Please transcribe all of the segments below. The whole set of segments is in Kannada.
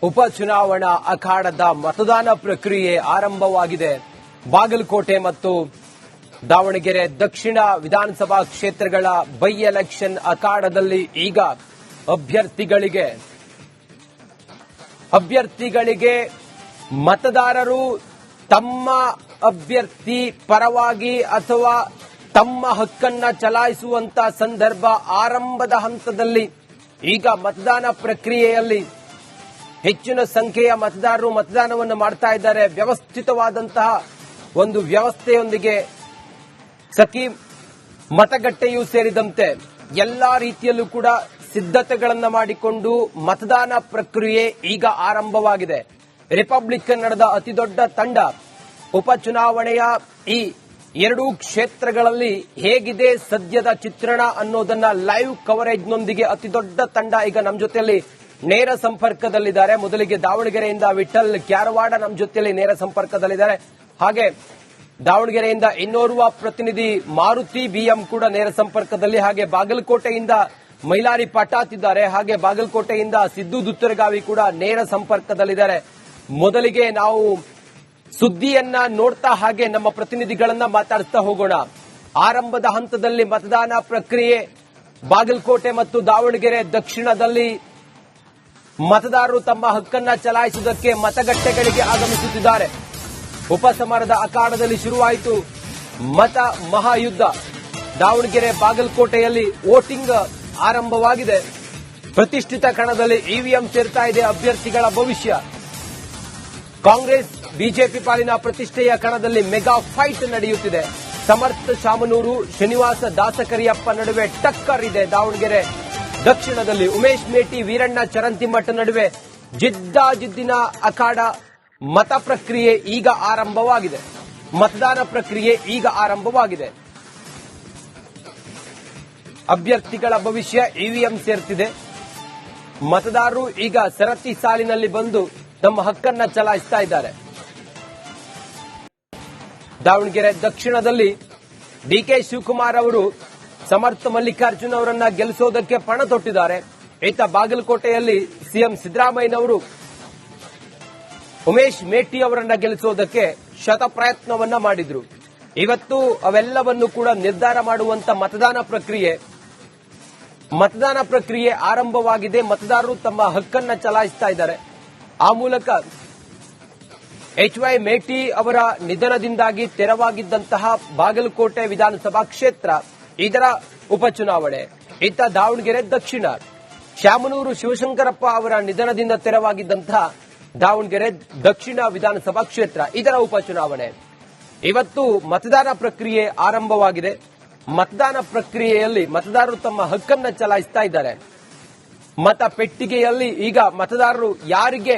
ಉಪಚುನಾವಣಾ ಅಖಾಡದ ಮತದಾನ ಪ್ರಕ್ರಿಯೆ ಆರಂಭವಾಗಿದೆ. ಬಾಗಲಕೋಟೆ ಮತ್ತು ದಾವಣಗೆರೆ ದಕ್ಷಿಣ ವಿಧಾನಸಭಾ ಕ್ಷೇತ್ರಗಳ ಬೈ ಎಲೆಕ್ಷನ್ ಅಖಾಡದಲ್ಲಿ ಈಗ ಅಭ್ಯರ್ಥಿಗಳಿಗೆ ಮತದಾರರು ತಮ್ಮ ಅಭ್ಯರ್ಥಿ ಪರವಾಗಿ ಅಥವಾ ತಮ್ಮ ಹಕ್ಕನ್ನ ಚಲಾಯಿಸುವಂತ ಸಂದರ್ಭ ಆರಂಭದ ಹಂತದಲ್ಲಿ ಈಗ ಮತದಾನ ಪ್ರಕ್ರಿಯೆಯಲ್ಲಿ ಹೆಚ್ಚಿನ ಸಂಖ್ಯೆಯ ಮತದಾರರು ಮತದಾನವನ್ನು ಮಾಡ್ತಾ ಇದ್ದಾರೆ. ವ್ಯವಸ್ಥಿತವಾದಂತಹ ಒಂದು ವ್ಯವಸ್ಥೆಯೊಂದಿಗೆ ಸಖಿ ಮತಗಟ್ಟೆಯೂ ಸೇರಿದಂತೆ ಎಲ್ಲಾ ರೀತಿಯಲ್ಲೂ ಕೂಡ ಸಿದ್ಧತೆಗಳನ್ನು ಮಾಡಿಕೊಂಡು ಮತದಾನ ಪ್ರಕ್ರಿಯೆ ಈಗ ಆರಂಭವಾಗಿದೆ. ರಿಪಬ್ಲಿಕನ್ ನಡೆದ ಅತಿದೊಡ್ಡ ತಂಡ ಉಪಚುನಾವಣೆಯ ಈ ಎರಡೂ ಕ್ಷೇತ್ರಗಳಲ್ಲಿ ಹೇಗಿದೆ ಸದ್ಯದ ಚಿತ್ರಣ ಅನ್ನೋದನ್ನ ಲೈವ್ ಕವರೇಜ್ನೊಂದಿಗೆ ಅತಿದೊಡ್ಡ ತಂಡ ಈಗ ನಮ್ಮ ಜೊತೆಯಲ್ಲಿ ನೇರ ಸಂಪರ್ಕದಲ್ಲಿದ್ದಾರೆ. ಮೊದಲಿಗೆ ದಾವಣಗೆರೆಯಿಂದ ವಿಠಲ್ ಕ್ಯಾರವಾಡ ನಮ್ಮ ಜೊತೆಯಲ್ಲಿ ನೇರ ಸಂಪರ್ಕದಲ್ಲಿದ್ದಾರೆ. ಹಾಗೆ ದಾವಣಗೆರೆಯಿಂದ ಇನ್ನೋರ್ವ ಪ್ರತಿನಿಧಿ ಮಾರುತಿ ಬಿಎಂ ಕೂಡ ನೇರ ಸಂಪರ್ಕದಲ್ಲಿ, ಹಾಗೆ ಬಾಗಲಕೋಟೆಯಿಂದ ಮೈಲಾರಿ ಪಟಾತ್ ಇದ್ದಾರೆ, ಹಾಗೆ ಬಾಗಲಕೋಟೆಯಿಂದ ಸಿದ್ದು ದುತ್ತರಗಾವಿ ಕೂಡ ನೇರ ಸಂಪರ್ಕದಲ್ಲಿದ್ದಾರೆ. ಮೊದಲಿಗೆ ನಾವು ಸುದ್ದಿಯನ್ನ ನೋಡ್ತಾ ಹಾಗೆ ನಮ್ಮ ಪ್ರತಿನಿಧಿಗಳನ್ನ ಮಾತಾಡಿಸ್ತಾ ಹೋಗೋಣ. ಆರಂಭದ ಹಂತದಲ್ಲಿ ಮತದಾನ ಪ್ರಕ್ರಿಯೆ ಬಾಗಲಕೋಟೆ ಮತ್ತು ದಾವಣಗೆರೆ ದಕ್ಷಿಣದಲ್ಲಿ ಮತದಾರರು ತಮ್ಮ ಹಕ್ಕನ್ನ ಚಲಾಯಿಸುವುದಕ್ಕೆ ಮತಗಟ್ಟೆಗಳಿಗೆ ಆಗಮಿಸುತ್ತಿದ್ದಾರೆ. ಉಪಸಮರದ ಅಖಾಡದಲ್ಲಿ ಶುರುವಾಯಿತು ಮತ ಮಹಾಯುದ್ಧ. ದಾವಣಗೆರೆ ಬಾಗಲಕೋಟೆಯಲ್ಲಿ ವೋಟಿಂಗ್ ಆರಂಭವಾಗಿದೆ. ಪ್ರತಿಷ್ಠಿತ ಕಣದಲ್ಲಿ ಇವಿಎಂ ಸೇರ್ತಾ ಇದೆ ಅಭ್ಯರ್ಥಿಗಳ ಭವಿಷ್ಯ. ಕಾಂಗ್ರೆಸ್ ಬಿಜೆಪಿ ಪಾಲಿನ ಪ್ರತಿಷ್ಠೆಯ ಕಣದಲ್ಲಿ ಮೆಗಾ ಫೈಟ್ ನಡೆಯುತ್ತಿದೆ. ಸಮರ್ಥ ಶಾಮನೂರು ಶ್ರೀನಿವಾಸ ದಾಸಕರಿಯಪ್ಪ ನಡುವೆ ಟಕ್ಕರ್ ಇದೆ. ದಾವಣಗೆರೆ ದಕ್ಷಿಣದಲ್ಲಿ ಉಮೇಶ್ ಮೇಟಿ ವೀರಣ್ಣ ಚರಂತಿಮಠ ನಡುವೆ ಜಿದ್ದಾಜಿದ್ದಿನ ಅಖಾಡ. ಮತ ಪ್ರಕ್ರಿಯೆ ಈಗ ಆರಂಭವಾಗಿದೆ. ಮತದಾನ ಪ್ರಕ್ರಿಯೆ ಈಗ ಆರಂಭವಾಗಿದೆ. ಅಭ್ಯರ್ಥಿಗಳ ಭವಿಷ್ಯ ಇವಿಎಂ ಸೇರ್ತಿದೆ. ಮತದಾರರು ಈಗ ಸರತಿ ಸಾಲಿನಲ್ಲಿ ಬಂದು ತಮ್ಮ ಹಕ್ಕನ್ನ ಚಲಾಯಿಸ್ತಾ ಇದ್ದಾರೆ. ದಾವಣಗೆರೆ ದಕ್ಷಿಣದಲ್ಲಿ ಡಿಕೆ ಶಿವಕುಮಾರ್ ಅವರು ಸಮರ್ಥ ಮಲ್ಲಿಕಾರ್ಜುನ್ ಅವರನ್ನ ಗೆಲ್ಲಿಸೋದಕ್ಕೆ ಪಣ ತೊಟ್ಟಿದ್ದಾರೆ. ಈತ ಬಾಗಲಕೋಟೆಯಲ್ಲಿ ಸಿಎಂ ಸಿದ್ದರಾಮಯ್ಯನವರು ಉಮೇಶ್ ಮೇಟಿ ಅವರನ್ನ ಗೆಲ್ಲಿಸೋದಕ್ಕೆ ಶತ ಪ್ರಯತ್ನವನ್ನ ಮಾಡಿದ್ರು. ಇವತ್ತು ಅವೆಲ್ಲವನ್ನು ಕೂಡ ನಿರ್ಧಾರ ಮಾಡುವಂತ ಮತದಾನ ಪ್ರಕ್ರಿಯೆ ಆರಂಭವಾಗಿದೆ. ಮತದಾರರು ತಮ್ಮ ಹಕ್ಕನ್ನ ಚಲಾಯಿಸ್ತಾ ಇದ್ದಾರೆ. ಆ ಮೂಲಕ ಎಚ್.ವೈ. ಮೇಟಿ ಅವರ ನಿಧನದಿಂದಾಗಿ ತೆರವಾಗಿದ್ದಂತಹ ಬಾಗಲಕೋಟೆ ವಿಧಾನಸಭಾ ಕ್ಷೇತ್ರ ಇದರ ಉಪಚುನಾವಣೆ. ಇತ್ತ ದಾವಣಗೆರೆ ದಕ್ಷಿಣ ಶಾಮನೂರು ಶಿವಶಂಕರಪ್ಪ ಅವರ ನಿಧನದಿಂದ ತೆರವಾಗಿದ್ದಂತಹ ದಾವಣಗೆರೆ ದಕ್ಷಿಣ ವಿಧಾನಸಭಾ ಕ್ಷೇತ್ರ ಇದರ ಉಪಚುನಾವಣೆ. ಇವತ್ತು ಮತದಾನ ಪ್ರಕ್ರಿಯೆ ಆರಂಭವಾಗಿದೆ. ಮತದಾನ ಪ್ರಕ್ರಿಯೆಯಲ್ಲಿ ಮತದಾರರು ತಮ್ಮ ಹಕ್ಕನ್ನ ಚಲಾಯಿಸ್ತಾ ಇದ್ದಾರೆ. ಮತ ಪೆಟ್ಟಿಗೆಯಲ್ಲಿ ಈಗ ಮತದಾರರು ಯಾರಿಗೆ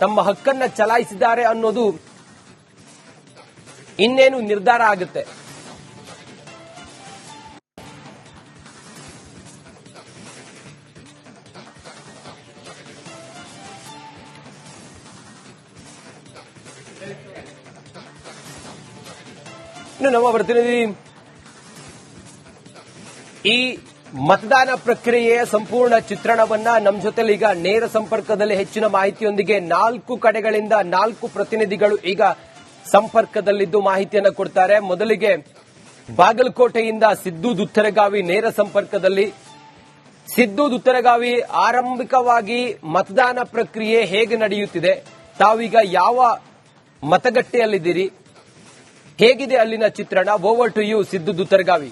ತಮ್ಮ ಹಕ್ಕನ್ನ ಚಲಾಯಿಸಿದ್ದಾರೆ ಅನ್ನೋದು ಇನ್ನೇನು ನಿರ್ಧಾರ ಆಗುತ್ತೆ. ಇನ್ನು ನಮ್ಮ ಪ್ರತಿನಿಧಿ ಈ ಮತದಾನ ಪ್ರಕ್ರಿಯೆಯ ಸಂಪೂರ್ಣ ಚಿತ್ರಣವನ್ನ ನಮ್ಮ ಜೊತೆಲಿ ಈಗ ನೇರ ಸಂಪರ್ಕದಲ್ಲಿ ಹೆಚ್ಚಿನ ಮಾಹಿತಿಯೊಂದಿಗೆ 4 ಕಡೆಗಳಿಂದ 4 ಪ್ರತಿನಿಧಿಗಳು ಈಗ ಸಂಪರ್ಕದಲ್ಲಿದ್ದು ಮಾಹಿತಿಯನ್ನು ಕೊಡ್ತಾರೆ. ಮೊದಲಿಗೆ ಬಾಗಲಕೋಟೆಯಿಂದ ಸಿದ್ದು ದುತ್ತರಗಾವಿ ನೇರ ಸಂಪರ್ಕದಲ್ಲಿ. ಸಿದ್ದು ದುತ್ತರಗಾವಿ, ಆರಂಭಿಕವಾಗಿ ಮತದಾನ ಪ್ರಕ್ರಿಯೆ ಹೇಗೆ ನಡೆಯುತ್ತಿದೆ? ತಾವೀಗ ಯಾವ ಮತಗಟ್ಟೆಯಲ್ಲಿದ್ದೀರಿ? ಹೇಗಿದೆ ಅಲ್ಲಿನ ಚಿತ್ರಣ? Over to you Siddu Duttaragavi.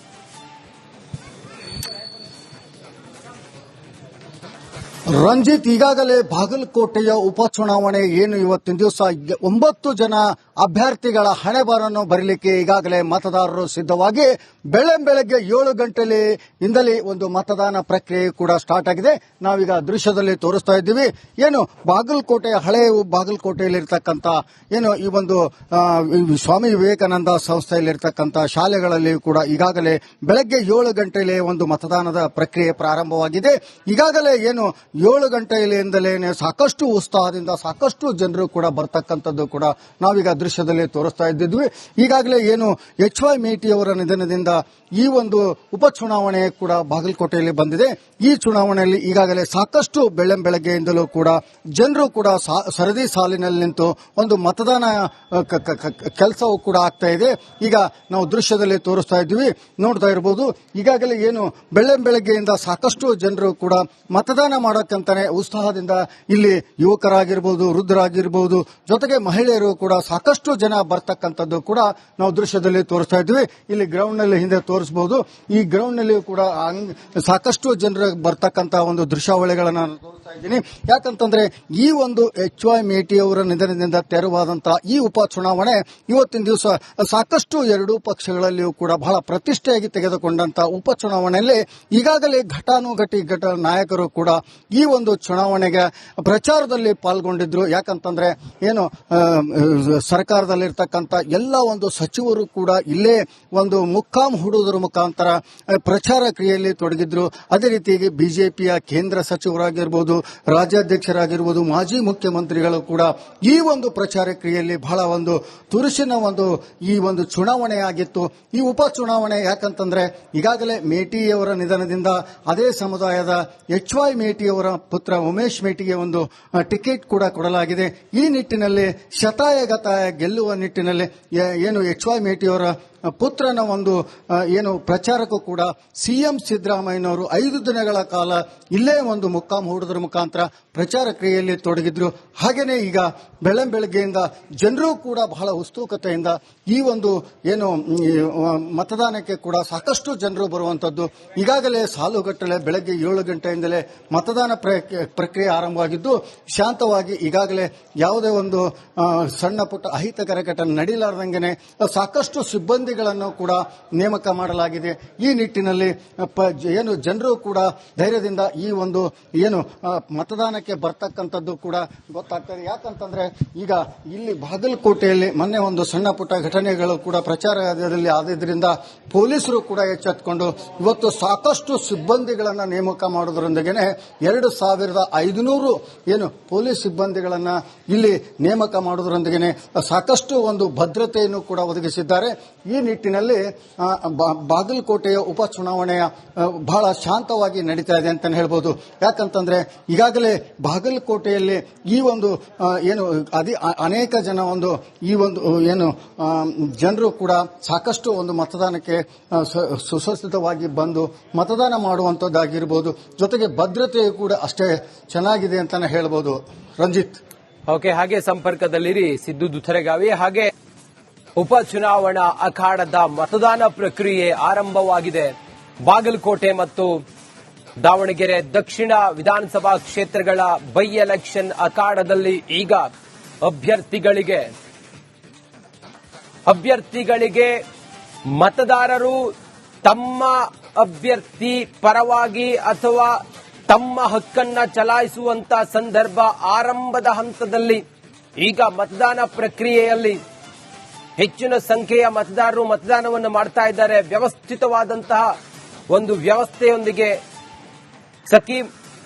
Ranjit, ಈಗಾಗಲೇ ಬಾಗಲಕೋಟೆಯ ಉಪಚುನಾವಣೆ ಏನು ಇವತ್ತಿನ ದಿವಸ 9 ಜನ ಅಭ್ಯರ್ಥಿಗಳ ಹಣೆಬರನ್ನು ಬರಲಿಕ್ಕೆ ಈಗಾಗಲೇ ಮತದಾರರು ಸಿದ್ಧವಾಗಿ ಬೆಳಗ್ಗೆ 7 ಗಂಟೆಯಿಂದಲೇ ಒಂದು ಮತದಾನ ಪ್ರಕ್ರಿಯೆ ಕೂಡ ಸ್ಟಾರ್ಟ್ ಆಗಿದೆ. ನಾವೀಗ ದೃಶ್ಯದಲ್ಲಿ ತೋರಿಸ್ತಾ ಇದ್ದೀವಿ. ಏನು ಬಾಗಲಕೋಟೆಯ ಹಳೆ ಬಾಗಲಕೋಟೆಯಲ್ಲಿರ್ತಕ್ಕಂಥ ಏನು ಈ ಒಂದು ಸ್ವಾಮಿ ವಿವೇಕಾನಂದ ಸಂಸ್ಥೆಯಲ್ಲಿರ್ತಕ್ಕಂಥ ಶಾಲೆಗಳಲ್ಲಿ ಕೂಡ ಈಗಾಗಲೇ ಬೆಳಗ್ಗೆ 7 ಗಂಟೆಯಲ್ಲಿ ಒಂದು ಮತದಾನದ ಪ್ರಕ್ರಿಯೆ ಪ್ರಾರಂಭವಾಗಿದೆ. ಈಗಾಗಲೇ ಏನು 7 ಗಂಟೆಯಿಂದಲೇ ಸಾಕಷ್ಟು ಉತ್ಸಾಹದಿಂದ ಸಾಕಷ್ಟು ಜನರು ಕೂಡ ಬರ್ತಕ್ಕಂಥದ್ದು ಕೂಡ ನಾವೀಗ ದೃಶ್ಯದಲ್ಲಿ ತೋರಿಸ್ತಾ ಇದ್ದಿದ್ವಿ. ಈಗಾಗಲೇ ಏನು HY ಮೇಟಿ ಅವರ ನಿಧನದಿಂದ ಈ ಒಂದು ಉಪಚುನಾವಣೆ ಕೂಡ ಬಾಗಲಕೋಟೆಯಲ್ಲಿ ಬಂದಿದೆ. ಈ ಚುನಾವಣೆಯಲ್ಲಿ ಈಗಾಗಲೇ ಸಾಕಷ್ಟು ಬೆಳಗ್ಗೆಯಿಂದಲೂ ಕೂಡ ಜನರು ಕೂಡ ಸರದಿ ಸಾಲಿನಲ್ಲಿ ನಿಂತು ಒಂದು ಮತದಾನ ಕೆಲಸವೂ ಕೂಡ ಆಗ್ತಾ ಇದೆ. ಈಗ ನಾವು ದೃಶ್ಯದಲ್ಲಿ ತೋರಿಸ್ತಾ ಇದ್ವಿ, ನೋಡ್ತಾ ಇರಬಹುದು. ಈಗಾಗಲೇ ಏನು ಬೆಳಗ್ಗೆಯಿಂದ ಸಾಕಷ್ಟು ಜನರು ಕೂಡ ಮತದಾನ ಮಾಡೋಕ್ಕಂತಾನೆ ಉತ್ಸಾಹದಿಂದ ಇಲ್ಲಿ ಯುವಕರಾಗಿರ್ಬೋದು, ವೃದ್ಧರಾಗಿರ್ಬೋದು, ಜೊತೆಗೆ ಮಹಿಳೆಯರು ಕೂಡ ಸಾಕಷ್ಟು ಜನ ಬರ್ತಕ್ಕಂಥದ್ದು ಕೂಡ ನಾವು ದೃಶ್ಯದಲ್ಲಿ ತೋರಿಸ್ತಾ ಇದ್ವಿ. ಇಲ್ಲಿ ಗ್ರೌಂಡ್ ನಲ್ಲಿ ಹಿಂದೆ ತೋರಿಸಬಹುದು. ಈ ಗ್ರೌಂಡ್ ನಲ್ಲಿ ಕೂಡ ಸಾಕಷ್ಟು ಜನರು ಬರ್ತಕ್ಕಂಥ ಒಂದು ದೃಶ್ಯಾವಳಿಗಳನ್ನ ತೋರಿಸ್ತಾ ಇದ್ದೀನಿ. ಯಾಕಂತಂದ್ರೆ ಈ ಒಂದು HY ಮೇಟಿ ಅವರ ನಿಧನದಿಂದ ತೆರವಾದಂತಹ ಈ ಉಪಚುನಾವಣೆ ಇವತ್ತಿನ ದಿವಸ ಸಾಕಷ್ಟು ಎರಡೂ ಪಕ್ಷಗಳಲ್ಲಿಯೂ ಕೂಡ ಬಹಳ ಪ್ರತಿಷ್ಠೆಯಾಗಿ ತೆಗೆದುಕೊಂಡಂತಹ ಉಪಚುನಾವಣೆಯಲ್ಲಿ ಈಗಾಗಲೇ ಘಟಾನುಘಟಿ ನಾಯಕರು ಕೂಡ ಈ ಒಂದು ಚುನಾವಣೆಗೆ ಪ್ರಚಾರದಲ್ಲಿ ಪಾಲ್ಗೊಂಡಿದ್ರು. ಯಾಕಂತಂದ್ರೆ ಏನು ಸರ್ಕಾರದಲ್ಲಿರ್ತಕ್ಕಂಥ ಎಲ್ಲ ಒಂದು ಸಚಿವರು ಕೂಡ ಇಲ್ಲೇ ಒಂದು ಮುಕ್ಕಾಂ ಹೂಡುವುದರ ಮುಖಾಂತರ ಪ್ರಚಾರ ಕ್ರಿಯೆಯಲ್ಲಿ ತೊಡಗಿದ್ರು. ಅದೇ ರೀತಿಯಾಗಿ ಬಿಜೆಪಿಯ ಕೇಂದ್ರ ಸಚಿವರಾಗಿರ್ಬೋದು, ರಾಜ್ಯಾಧ್ಯಕ್ಷರಾಗಿರ್ಬೋದು, ಮಾಜಿ ಮುಖ್ಯಮಂತ್ರಿಗಳು ಕೂಡ ಈ ಒಂದು ಪ್ರಚಾರ ಕ್ರಿಯೆಯಲ್ಲಿ ಬಹಳ ಒಂದು ತುರುಸಿನ ಈ ಒಂದು ಚುನಾವಣೆ ಆಗಿತ್ತು. ಈ ಉಪಚುನಾವಣೆ ಯಾಕಂತಂದ್ರೆ ಈಗಾಗಲೇ ಮೇಟಿಯವರ ನಿಧನದಿಂದ ಅದೇ ಸಮುದಾಯದ HY ಮೇಟಿಯವರ ಪುತ್ರ ಉಮೇಶ್ ಮೇಟಿಗೆ ಒಂದು ಟಿಕೆಟ್ ಕೂಡ ಕೊಡಲಾಗಿದೆ. ಈ ನಿಟ್ಟಿನಲ್ಲಿ ಶತಾಯಗತಾಯ ಗೆಲ್ಲುವ ನಿಟ್ಟಿನಲ್ಲಿ ಏನು HY ಮೇಟಿಯವರ ಪುತ್ರನ ಒಂದು ಏನು ಪ್ರಚಾರಕ್ಕೂ ಕೂಡ ಸಿಎಂ ಸಿದ್ದರಾಮಯ್ಯನವರು 5 ದಿನಗಳ ಕಾಲ ಇಲ್ಲೇ ಒಂದು ಮುಕ್ಕಾಂ ಹೂಡುವುದರ ಮುಖಾಂತರ ಪ್ರಚಾರ ಕ್ರಿಯೆಯಲ್ಲಿ ತೊಡಗಿದ್ರು. ಹಾಗೇನೆ ಈಗ ಬೆಳಗ್ಗೆಯಿಂದ ಜನರು ಕೂಡ ಬಹಳ ಉತ್ಸುಕತೆಯಿಂದ ಈ ಒಂದು ಏನು ಮತದಾನಕ್ಕೆ ಕೂಡ ಸಾಕಷ್ಟು ಜನರು ಬರುವಂತದ್ದು. ಈಗಾಗಲೇ ಸಾಲುಗಟ್ಟಲೆ ಬೆಳಗ್ಗೆ 7 ಗಂಟೆಯಿಂದಲೇ ಮತದಾನ ಪ್ರಕ್ರಿಯೆ ಆರಂಭವಾಗಿದ್ದು ಶಾಂತವಾಗಿ ಈಗಾಗಲೇ ಯಾವುದೇ ಒಂದು ಸಣ್ಣ ಪುಟ್ಟ ಅಹಿತಕರ ಘಟನೆ ನಡೀಲಾರ್ದಂಗೆನೆ ಸಾಕಷ್ಟು ಸಿಬ್ಬಂದಿಗಳನ್ನು ಕೂಡ ನೇಮಕ ಮಾಡಲಾಗಿದೆ. ಈ ನಿಟ್ಟಿನಲ್ಲಿ ಏನು ಜನರು ಕೂಡ ಧೈರ್ಯದಿಂದ ಈ ಒಂದು ಏನು ಮತದಾನಕ್ಕೆ ಬರ್ತಕ್ಕಂಥದ್ದು ಕೂಡ ಗೊತ್ತಾಗ್ತದೆ. ಯಾಕಂತಂದ್ರೆ ಈಗ ಇಲ್ಲಿ ಬಾಗಲಕೋಟೆಯಲ್ಲಿ ಮೊನ್ನೆ ಒಂದು ಸಣ್ಣ ಪುಟ್ಟ ಘಟನೆಗಳು ಕೂಡ ಪ್ರಚಾರದಲ್ಲಿ ಆದ್ರಿಂದ ಪೊಲೀಸರು ಕೂಡ ಎಚ್ಚೆತ್ತುಕೊಂಡು ಇವತ್ತು ಸಾಕಷ್ಟು ಸಿಬ್ಬಂದಿಗಳನ್ನ ನೇಮಕ ಮಾಡೋದ್ರೊಂದಿಗೆ 2500 ಏನು ಪೊಲೀಸ್ ಸಿಬ್ಬಂದಿಗಳನ್ನ ಇಲ್ಲಿ ನೇಮಕ ಮಾಡೋದ್ರೊಂದಿಗೆ ಸಾಕಷ್ಟು ಒಂದು ಭದ್ರತೆಯನ್ನು ಕೂಡ ಒದಗಿಸಿದ್ದಾರೆ. ಈ ನಿಟ್ಟಿನಲ್ಲಿ ಬಾಗಲಕೋಟೆಯ ಉಪಚುನಾವಣೆಯ ಬಹಳ ಶಾಂತವಾಗಿ ನಡೀತಾ ಇದೆ ಅಂತ ಹೇಳ್ಬೋದು. ಯಾಕಂತಂದ್ರೆ ಈಗಾಗಲೇ ಬಾಗಲಕೋಟೆಯಲ್ಲಿ ಈ ಒಂದು ಏನು ಅನೇಕ ಜನ ಒಂದು ಈ ಒಂದು ಏನು ಜನರು ಕೂಡ ಸಾಕಷ್ಟು ಒಂದು ಮತದಾನಕ್ಕೆ ಸುಸಜ್ಜಿತವಾಗಿ ಬಂದು ಮತದಾನ ಮಾಡುವಂತದ್ದಾಗಿರ್ಬೋದು. ಜೊತೆಗೆ ಭದ್ರತೆಯು ಕೂಡ ಅಷ್ಟೇ ಚೆನ್ನಾಗಿದೆ ಅಂತಾನೆ ಹೇಳ್ಬೋದು. ರಂಜಿತ್, ಓಕೆ, ಹಾಗೆ ಸಂಪರ್ಕದಲ್ಲಿರಿ ಸಿದ್ದು ದುಥರೆಗಾವಿ. ಹಾಗೆ ಉಪಚುನಾವಣಾ ಅಖಾಡದ ಮತದಾನ ಪ್ರಕ್ರಿಯೆ ಆರಂಭವಾಗಿದೆ. ಬಾಗಲಕೋಟೆ ಮತ್ತು ದಾವಣಗೆರೆ ದಕ್ಷಿಣ ವಿಧಾನಸಭಾ ಕ್ಷೇತ್ರಗಳ ಬೈ ಎಲೆಕ್ಷನ್ ಅಖಾಡದಲ್ಲಿ ಈಗ ಅಭ್ಯರ್ಥಿಗಳಿಗೆ ಮತದಾರರು ತಮ್ಮ ಅಭ್ಯರ್ಥಿ ಪರವಾಗಿ ಅಥವಾ ತಮ್ಮ ಹಕ್ಕನ್ನ ಚಲಾಯಿಸುವಂತ ಸಂದರ್ಭ ಆರಂಭದ ಹಂತದಲ್ಲಿ ಈಗ ಮತದಾನ ಪ್ರಕ್ರಿಯೆಯಲ್ಲಿ ಹೆಚ್ಚಿನ ಸಂಖ್ಯೆಯ ಮತದಾರರು ಮತದಾನವನ್ನು ಮಾಡ್ತಾ ಇದ್ದಾರೆ. ವ್ಯವಸ್ಥಿತವಾದಂತಹ ಒಂದು ವ್ಯವಸ್ಥೆಯೊಂದಿಗೆ ಸಖಿ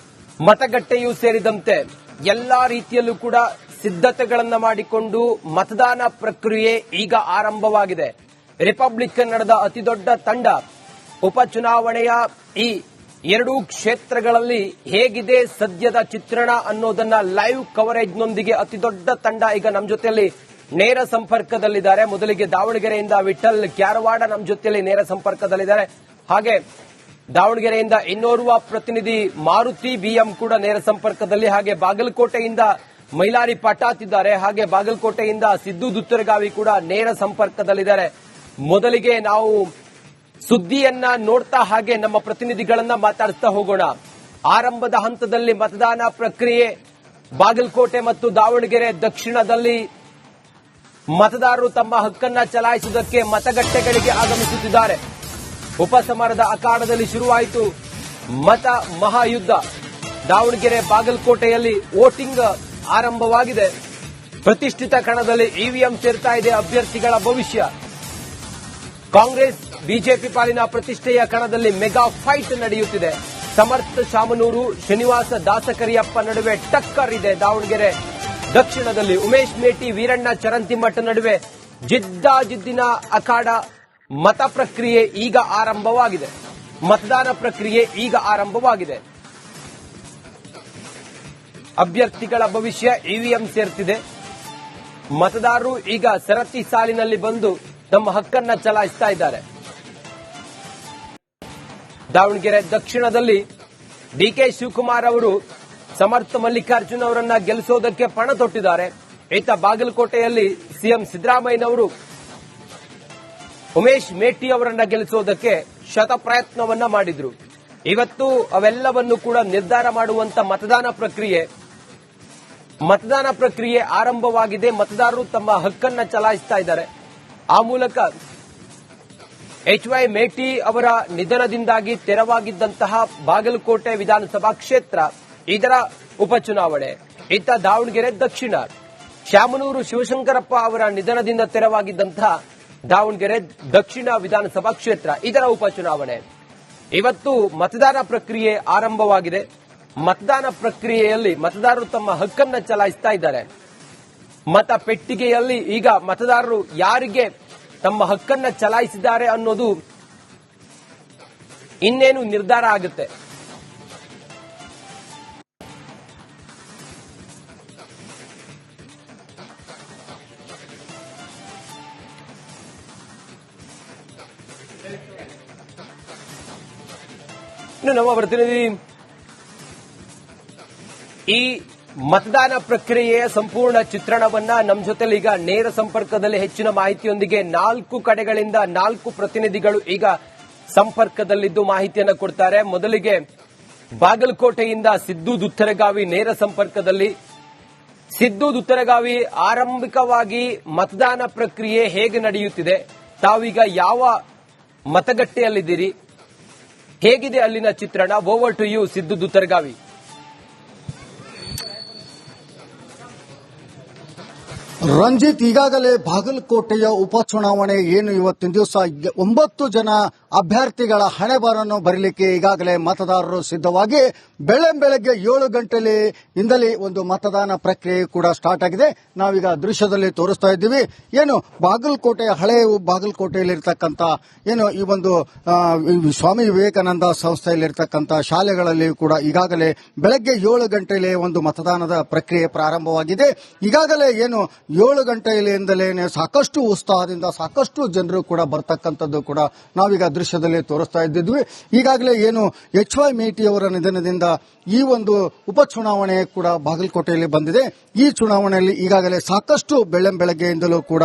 ಮತಗಟ್ಟೆಯೂ ಸೇರಿದಂತೆ ಎಲ್ಲಾ ರೀತಿಯಲ್ಲೂ ಕೂಡ ಸಿದ್ಧತೆಗಳನ್ನು ಮಾಡಿಕೊಂಡು ಮತದಾನ ಪ್ರಕ್ರಿಯೆ ಈಗ ಆರಂಭವಾಗಿದೆ. ರಿಪಬ್ಲಿಕ್ ಕನ್ನಡದ ಅತಿದೊಡ್ಡ ತಂಡ ಉಪಚುನಾವಣೆಯ ಈ 2 ಕ್ಷೇತ್ರಗಳಲ್ಲಿ ಹೇಗಿದೆ ಸದ್ಯದ ಚಿತ್ರಣ ಅನ್ನೋದನ್ನ ಲೈವ್ ಕವರೇಜ್ನೊಂದಿಗೆ ಅತಿದೊಡ್ಡ ತಂಡ ಈಗ ನಮ್ಮ ಜೊತೆಯಲ್ಲಿ ನೇರ ಸಂಪರ್ಕದಲ್ಲಿದ್ದಾರೆ. ಮೊದಲಿಗೆ ದಾವಣಗೆರೆಯಿಂದ ವಿಠಲ್ ಕ್ಯಾರವಾಡ ನಮ್ಮ ಜೊತೆಯಲ್ಲಿ ನೇರ ಸಂಪರ್ಕದಲ್ಲಿದ್ದಾರೆ. ಹಾಗೆ ದಾವಣಗೆರೆಯಿಂದ ಇನ್ನೋರ್ವ ಪ್ರತಿನಿಧಿ ಮಾರುತಿ ಬಿಎಂ ಕೂಡ ನೇರ ಸಂಪರ್ಕದಲ್ಲಿ, ಹಾಗೆ ಬಾಗಲಕೋಟೆಯಿಂದ ಮೈಲಾರಿ ಪಟಾತ್ ಇದ್ದಾರೆ, ಹಾಗೆ ಬಾಗಲಕೋಟೆಯಿಂದ ಸಿದ್ದು ದುತ್ತರಗಾವಿ ಕೂಡ ನೇರ ಸಂಪರ್ಕದಲ್ಲಿದ್ದಾರೆ. ಮೊದಲಿಗೆ ನಾವು ಸುದ್ದಿಯನ್ನ ನೋಡ್ತಾ ಹಾಗೆ ನಮ್ಮ ಪ್ರತಿನಿಧಿಗಳನ್ನ ಮಾತಾಡಿಸ್ತಾ ಹೋಗೋಣ. ಆರಂಭದ ಹಂತದಲ್ಲಿ ಮತದಾನ ಪ್ರಕ್ರಿಯೆ ಬಾಗಲಕೋಟೆ ಮತ್ತು ದಾವಣಗೆರೆ ದಕ್ಷಿಣದಲ್ಲಿ ಮತದಾರರು ತಮ್ಮ ಹಕ್ಕನ್ನ ಚಲಾಯಿಸುವುದಕ್ಕೆ ಮತಗಟ್ಟೆಗಳಿಗೆ ಆಗಮಿಸುತ್ತಿದ್ದಾರೆ. ಉಪಸಮರದ ಅಖಾಡದಲ್ಲಿ ಶುರುವಾಯಿತು ಮತ ಮಹಾಯುದ್ಧ. ದಾವಣಗೆರೆ ಬಾಗಲಕೋಟೆಯಲ್ಲಿ ವೋಟಿಂಗ್ ಆರಂಭವಾಗಿದೆ. ಪ್ರತಿಷ್ಠಿತ ಕಣದಲ್ಲಿ ಇವಿಎಂ ಸೇರ್ತಾ ಇದೆ ಅಭ್ಯರ್ಥಿಗಳ ಭವಿಷ್ಯ. ಕಾಂಗ್ರೆಸ್ ಬಿಜೆಪಿ ಪಾಲಿನ ಪ್ರತಿಷ್ಠೆಯ ಕಣದಲ್ಲಿ ಮೆಗಾ ಫೈಟ್ ನಡೆಯುತ್ತಿದೆ. ಸಮರ್ಥ ಶಾಮನೂರು, ಶ್ರೀನಿವಾಸ ದಾಸಕರಿಯಪ್ಪ ನಡುವೆ ಟಕ್ಕರ್ ಇದೆ. ದಾವಣಗೆರೆ ದಕ್ಷಿಣದಲ್ಲಿ ಉಮೇಶ್ ಮೇಟಿ, ವೀರಣ್ಣ ಚರಂತಿಮಠ ನಡುವೆ ಜಿದ್ದಿನ ಅಖಾಡ. ಮತ ಪ್ರಕ್ರಿಯೆ ಈಗ ಆರಂಭವಾಗಿದೆ. ಮತದಾನ ಪ್ರಕ್ರಿಯೆ ಈಗ ಆರಂಭವಾಗಿದೆ. ಅಭ್ಯರ್ಥಿಗಳ ಭವಿಷ್ಯ ಇವಿಎಂ ಸೇರ್ತಿದೆ. ಮತದಾರರು ಈಗ ಸರತಿ ಸಾಲಿನಲ್ಲಿ ಬಂದು ತಮ್ಮ ಹಕ್ಕನ್ನ ಚಲಾಯಿಸ್ತಾ ಇದ್ದಾರೆ. ದಾವಣಗೆರೆ ದಕ್ಷಿಣದಲ್ಲಿ ಡಿಕೆ ಶಿವಕುಮಾರ್ ಅವರು ಸಮರ್ಥ ಮಲ್ಲಿಕಾರ್ಜುನ್ ಅವರನ್ನ ಗೆಲ್ಲಿಸೋದಕ್ಕೆ ಪಣ ತೊಟ್ಟಿದ್ದಾರೆ. ಈತ ಬಾಗಲಕೋಟೆಯಲ್ಲಿ ಸಿಎಂ ಸಿದ್ದರಾಮಯ್ಯನವರು ಉಮೇಶ್ ಮೇಟಿ ಅವರನ್ನ ಗೆಲ್ಲಿಸೋದಕ್ಕೆ ಶತ ಪ್ರಯತ್ನವನ್ನ ಮಾಡಿದ್ರು. ಇವತ್ತು ಅವೆಲ್ಲವನ್ನು ಕೂಡ ನಿರ್ಧಾರ ಮಾಡುವಂತ ಮತದಾನ ಪ್ರಕ್ರಿಯೆ ಆರಂಭವಾಗಿದೆ. ಮತದಾರರು ತಮ್ಮ ಹಕ್ಕನ್ನ ಚಲಾಯಿಸ್ತಾ ಇದ್ದಾರೆ. ಆ ಮೂಲಕ HY ಮೇಟಿ ಅವರ ನಿಧನದಿಂದಾಗಿ ತೆರವಾಗಿದ್ದಂತಹ ಬಾಗಲಕೋಟೆ ವಿಧಾನಸಭಾ ಕ್ಷೇತ್ರ, ಇದರ ಉಪಚುನಾವಣೆ. ಇತ್ತ ದಾವಣಗೆರೆ ದಕ್ಷಿಣ, ಶಾಮನೂರು ಶಿವಶಂಕರಪ್ಪ ಅವರ ನಿಧನದಿಂದ ತೆರವಾಗಿದ್ದಂತಹ ದಾವಣಗೆರೆ ದಕ್ಷಿಣ ವಿಧಾನಸಭಾ ಕ್ಷೇತ್ರ, ಇದರ ಉಪಚುನಾವಣೆ. ಇವತ್ತು ಮತದಾನ ಪ್ರಕ್ರಿಯೆ ಆರಂಭವಾಗಿದೆ. ಮತದಾನ ಪ್ರಕ್ರಿಯೆಯಲ್ಲಿ ಮತದಾರರು ತಮ್ಮ ಹಕ್ಕನ್ನ ಚಲಾಯಿಸ್ತಾ ಇದ್ದಾರೆ. ಮತ ಪೆಟ್ಟಿಗೆಯಲ್ಲಿ ಈಗ ಮತದಾರರು ಯಾರಿಗೆ ತಮ್ಮ ಹಕ್ಕನ್ನ ಚಲಾಯಿಸಿದ್ದಾರೆ ಅನ್ನೋದು ಇನ್ನೇನು ನಿರ್ಧಾರ ಆಗುತ್ತೆ. ಇನ್ನು ನಮ್ಮ ಪ್ರತಿನಿಧಿ ಈ ಮತದಾನ ಪ್ರಕ್ರಿಯೆಯ ಸಂಪೂರ್ಣ ಚಿತ್ರಣವನ್ನ ನಮ್ಮ ಜೊತೆಲಿ ಈಗ ನೇರ ಸಂಪರ್ಕದಲ್ಲಿ ಹೆಚ್ಚಿನ ಮಾಹಿತಿಯೊಂದಿಗೆ 4 ಕಡೆಗಳಿಂದ 4 ಪ್ರತಿನಿಧಿಗಳು ಈಗ ಸಂಪರ್ಕದಲ್ಲಿದ್ದು ಮಾಹಿತಿಯನ್ನು ಕೊಡ್ತಾರೆ. ಮೊದಲಿಗೆ ಬಾಗಲಕೋಟೆಯಿಂದ ಸಿದ್ದು ದುತ್ತರಗಾವಿ ನೇರ ಸಂಪರ್ಕದಲ್ಲಿ. ಸಿದ್ದು ದುತ್ತರಗಾವಿ, ಆರಂಭಿಕವಾಗಿ ಮತದಾನ ಪ್ರಕ್ರಿಯೆ ಹೇಗೆ ನಡೆಯುತ್ತಿದೆ? ತಾವೀಗ ಯಾವ ಮತಗಟ್ಟೆಯಲ್ಲಿದ್ದೀರಿ? ಹೇಗಿದೆ ಅಲ್ಲಿನ ಚಿತ್ರಣ? Over to you, Siddu Duttaragavi. Ranjit, ಈಗಾಗಲೇ ಬಾಗಲಕೋಟೆಯ ಉಪಚುನಾವಣೆ ಏನು ಇವತ್ತಿನ ದಿವಸ 9 ಜನ ಅಭ್ಯರ್ಥಿಗಳ ಹಣೆಬರನ್ನು ಬರಲಿಕ್ಕೆ ಈಗಾಗಲೇ ಮತದಾರರು ಸಿದ್ಧವಾಗಿ ಬೆಳಗ್ಗೆ 7 ಗಂಟೆಯಿಂದಲೇ ಒಂದು ಮತದಾನ ಪ್ರಕ್ರಿಯೆ ಕೂಡ ಸ್ಟಾರ್ಟ್ ಆಗಿದೆ. ನಾವೀಗ ದೃಶ್ಯದಲ್ಲಿ ತೋರಿಸ್ತಾ ಇದ್ದೀವಿ. ಏನು ಬಾಗಲಕೋಟೆಯ ಹಳೆಯ ಬಾಗಲಕೋಟೆಯಲ್ಲಿರ್ತಕ್ಕಂಥ ಏನು ಈ ಒಂದು ಸ್ವಾಮಿ ವಿವೇಕಾನಂದ ಸಂಸ್ಥೆಯಲ್ಲಿರ್ತಕ್ಕಂಥ ಶಾಲೆಗಳಲ್ಲಿ ಕೂಡ ಈಗಾಗಲೇ ಬೆಳಗ್ಗೆ 7 ಗಂಟೆಯಲ್ಲಿ ಒಂದು ಮತದಾನದ ಪ್ರಕ್ರಿಯೆ ಪ್ರಾರಂಭವಾಗಿದೆ. ಈಗಾಗಲೇ ಏನು 7 ಗಂಟೆಯಿಂದಲೇ ಸಾಕಷ್ಟು ಉತ್ಸಾಹದಿಂದ ಸಾಕಷ್ಟು ಜನರು ಕೂಡ ಬರ್ತಕ್ಕಂಥದ್ದು ಕೂಡ ನಾವೀಗ ದೃಶ್ಯದಲ್ಲಿ ತೋರಿಸ್ತಾ ಇದ್ದಿದ್ವಿ. ಈಗಾಗಲೇ ಏನು HY ಮೇಟಿ ಅವರ ನಿಧನದಿಂದ ಈ ಒಂದು ಉಪಚುನಾವಣೆ ಕೂಡ ಬಾಗಲಕೋಟೆಯಲ್ಲಿ ಬಂದಿದೆ. ಈ ಚುನಾವಣೆಯಲ್ಲಿ ಈಗಾಗಲೇ ಸಾಕಷ್ಟು ಬೆಳಗ್ಗೆಯಿಂದಲೂ ಕೂಡ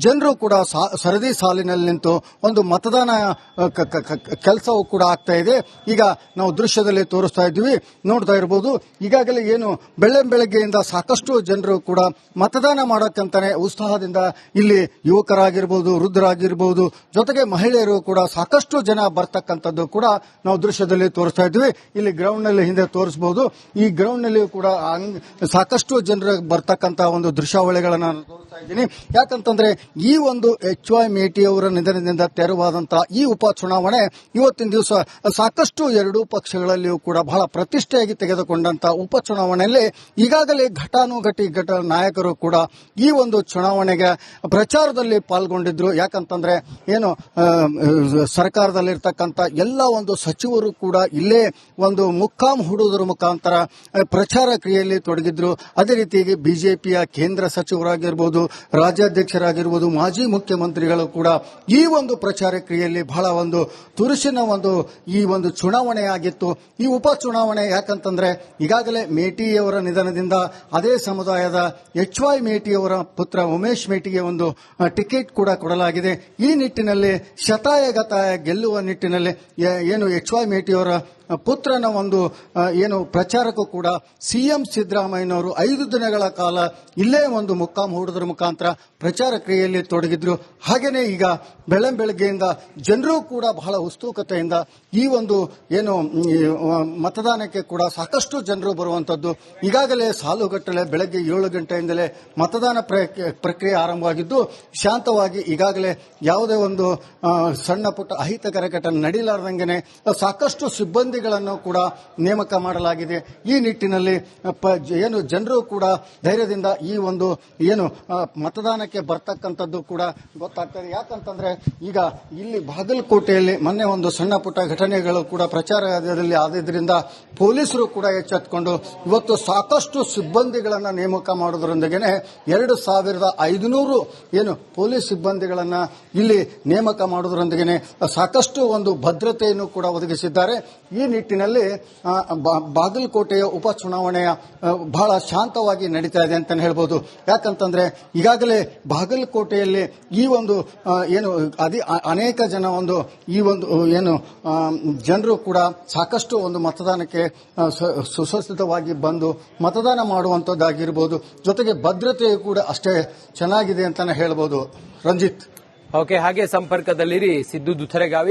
ಜನರು ಕೂಡ ಸರದಿ ಸಾಲಿನಲ್ಲಿ ನಿಂತು ಒಂದು ಮತದಾನ ಕೆಲಸವೂ ಕೂಡ ಆಗ್ತಾ ಇದೆ. ಈಗ ನಾವು ದೃಶ್ಯದಲ್ಲಿ ತೋರಿಸ್ತಾ ಇದ್ವಿ, ನೋಡ್ತಾ ಇರಬಹುದು. ಈಗಾಗಲೇ ಏನು ಬೆಳಗ್ಗೆಯಿಂದ ಸಾಕಷ್ಟು ಜನರು ಕೂಡ ಮತದಾನ ಮಾಡೋಕ್ಕಂತಾನೆ ಉತ್ಸಾಹದಿಂದ ಇಲ್ಲಿ ಯುವಕರಾಗಿರ್ಬೋದು, ವೃದ್ಧರಾಗಿರ್ಬೋದು, ಜೊತೆಗೆ ಮಹಿಳೆಯರು ಕೂಡ ಸಾಕಷ್ಟು ಜನ ಬರ್ತಕ್ಕಂಥದ್ದು ಕೂಡ ನಾವು ದೃಶ್ಯದಲ್ಲಿ ತೋರಿಸ್ತಾ ಇದ್ವಿ. ಇಲ್ಲಿ ಗ್ರೌಂಡ್ ನಲ್ಲಿ ಹಿಂದೆ ತೋರಿಸಬಹುದು. ಈ ಗ್ರೌಂಡ್ ನಲ್ಲಿ ಕೂಡ ಸಾಕಷ್ಟು ಜನರು ಬರ್ತಕ್ಕಂಥ ಒಂದು ದೃಶ್ಯಾವಳಿಗಳನ್ನ ತೋರಿಸ್ತಾ ಇದ್ದೀನಿ. ಯಾಕಂತಂದ್ರೆ ಈ ಒಂದು HY ಮೇಟಿ ಅವರ ನಿಧನದಿಂದ ತೆರವಾದಂತಹ ಈ ಉಪಚುನಾವಣೆ ಇವತ್ತಿನ ದಿವಸ ಸಾಕಷ್ಟು ಎರಡೂ ಪಕ್ಷಗಳಲ್ಲಿಯೂ ಕೂಡ ಬಹಳ ಪ್ರತಿಷ್ಠೆಯಾಗಿ ತೆಗೆದುಕೊಂಡಂತಹ ಉಪಚುನಾವಣೆಯಲ್ಲಿ ಈಗಾಗಲೇ ಘಟಾನುಘಟಿ ನಾಯಕರು ಕೂಡ ಈ ಒಂದು ಚುನಾವಣೆಗೆ ಪ್ರಚಾರದಲ್ಲಿ ಪಾಲ್ಗೊಂಡಿದ್ರು. ಯಾಕಂತಂದ್ರೆ ಏನು ಸರ್ಕಾರದಲ್ಲಿರ್ತಕ್ಕಂಥ ಎಲ್ಲ ಒಂದು ಸಚಿವರು ಕೂಡ ಇಲ್ಲೇ ಒಂದು ಮುಕ್ಕಾಂ ಹೂಡುವುದರ ಮುಖಾಂತರ ಪ್ರಚಾರ ಕ್ರಿಯೆಯಲ್ಲಿ ತೊಡಗಿದ್ರು. ಅದೇ ರೀತಿಯಾಗಿ ಬಿಜೆಪಿಯ ಕೇಂದ್ರ ಸಚಿವರಾಗಿರ್ಬೋದು, ರಾಜ್ಯಾಧ್ಯಕ್ಷರಾಗಿರ್ಬೋದು, ಮಾಜಿ ಮುಖ್ಯಮಂತ್ರಿಗಳು ಕೂಡ ಈ ಒಂದು ಪ್ರಚಾರ ಕ್ರಿಯೆಯಲ್ಲಿ ಬಹಳ ಒಂದು ತುರುಸಿನ ಒಂದು ಈ ಒಂದು ಚುನಾವಣೆ ಆಗಿತ್ತು. ಈ ಉಪಚುನಾವಣೆ ಯಾಕಂತಂದ್ರೆ ಈಗಾಗಲೇ ಮೇಟಿಯವರ ನಿಧನದಿಂದ ಅದೇ ಸಮುದಾಯದ HY ಮೇಟಿಯವರ ಪುತ್ರ ಉಮೇಶ್ ಮೇಟಿಗೆ ಒಂದು ಟಿಕೆಟ್ ಕೂಡ ಕೊಡಲಾಗಿದೆ. ಈ ನಿಟ್ಟಿನಲ್ಲಿ ಶತಾಯಗತಾಯ ಗೆಲ್ಲುವ ನಿಟ್ಟಿನಲ್ಲಿ ಏನು HY ಮೇಟಿಯವರ ಪುತ್ರನ ಒಂದು ಏನು ಪ್ರಚಾರಕ್ಕೂ ಕೂಡ ಸಿಎಂ ಸಿದ್ದರಾಮಯ್ಯನವರು 5 ದಿನಗಳ ಕಾಲ ಇಲ್ಲೇ ಒಂದು ಮುಕ್ಕಾಂ ಹೂಡುವುದರ ಮುಖಾಂತರ ಪ್ರಚಾರ ಕ್ರಿಯೆಯಲ್ಲಿ ತೊಡಗಿದ್ರು. ಹಾಗೇನೆ ಈಗ ಬೆಳಗ್ಗೆಯಿಂದ ಜನರು ಕೂಡ ಬಹಳ ಉತ್ಸುಕತೆಯಿಂದ ಈ ಒಂದು ಏನು ಮತದಾನಕ್ಕೆ ಕೂಡ ಸಾಕಷ್ಟು ಜನರು ಬರುವಂತದ್ದು. ಈಗಾಗಲೇ ಸಾಲುಗಟ್ಟಲೆ ಬೆಳಗ್ಗೆ 7 ಗಂಟೆಯಿಂದಲೇ ಮತದಾನ ಪ್ರಕ್ರಿಯೆ ಆರಂಭವಾಗಿದ್ದು ಶಾಂತವಾಗಿ ಈಗಾಗಲೇ ಯಾವುದೇ ಒಂದು ಸಣ್ಣ ಪುಟ್ಟ ಅಹಿತಕರ ಘಟನೆ ನಡೀಲಾರ್ದಂಗೆನೆ ಸಾಕಷ್ಟು ಸಿಬ್ಬಂದಿ ಸಿಬ್ಬಂದಿಗಳನ್ನು ಕೂಡ ನೇಮಕ ಮಾಡಲಾಗಿದೆ. ಈ ನಿಟ್ಟಿನಲ್ಲಿ ಏನು ಜನರು ಕೂಡ ಧೈರ್ಯದಿಂದ ಈ ಒಂದು ಏನು ಮತದಾನಕ್ಕೆ ಬರ್ತಕ್ಕಂಥದ್ದು ಕೂಡ ಗೊತ್ತಾಗ್ತದೆ. ಯಾಕಂತಂದ್ರೆ ಈಗ ಇಲ್ಲಿ ಬಾಗಲಕೋಟೆಯಲ್ಲಿ ಮೊನ್ನೆ ಒಂದು ಸಣ್ಣ ಪುಟ್ಟ ಘಟನೆಗಳು ಕೂಡ ಪ್ರಚಾರದಲ್ಲಿ ಆದ್ರಿಂದ ಪೊಲೀಸರು ಕೂಡ ಎಚ್ಚೆತ್ತುಕೊಂಡು ಇವತ್ತು ಸಾಕಷ್ಟು ಸಿಬ್ಬಂದಿಗಳನ್ನ ನೇಮಕ ಮಾಡೋದ್ರೊಂದಿಗೆ 2500 ಏನು ಪೊಲೀಸ್ ಸಿಬ್ಬಂದಿಗಳನ್ನ ಇಲ್ಲಿ ನೇಮಕ ಮಾಡೋದ್ರೊಂದಿಗೆ ಸಾಕಷ್ಟು ಒಂದು ಭದ್ರತೆಯನ್ನು ಕೂಡ ಒದಗಿಸಿದ್ದಾರೆ. ಈ ನಿಟ್ಟಿನಲ್ಲಿ ಬಾಗಲಕೋಟೆಯ ಉಪಚುನಾವಣೆಯ ಬಹಳ ಶಾಂತವಾಗಿ ನಡೀತಾ ಇದೆ ಅಂತ ಹೇಳ್ಬೋದು. ಯಾಕಂತಂದ್ರೆ ಈಗಾಗಲೇ ಬಾಗಲಕೋಟೆಯಲ್ಲಿ ಈ ಒಂದು ಏನು ಅನೇಕ ಜನ ಒಂದು ಈ ಒಂದು ಏನು ಜನರು ಕೂಡ ಸಾಕಷ್ಟು ಒಂದು ಮತದಾನಕ್ಕೆ ಸುಸಜ್ಜಿತವಾಗಿ ಬಂದು ಮತದಾನ ಮಾಡುವಂತದ್ದಾಗಿರ್ಬೋದು. ಜೊತೆಗೆ ಭದ್ರತೆಯು ಕೂಡ ಅಷ್ಟೇ ಚೆನ್ನಾಗಿದೆ ಅಂತಾನೆ ಹೇಳ್ಬೋದು. ರಂಜಿತ್, ಓಕೆ, ಹಾಗೆ ಸಂಪರ್ಕದಲ್ಲಿರಿ ಸಿದ್ದು ದುಥರೆಗಾವಿ.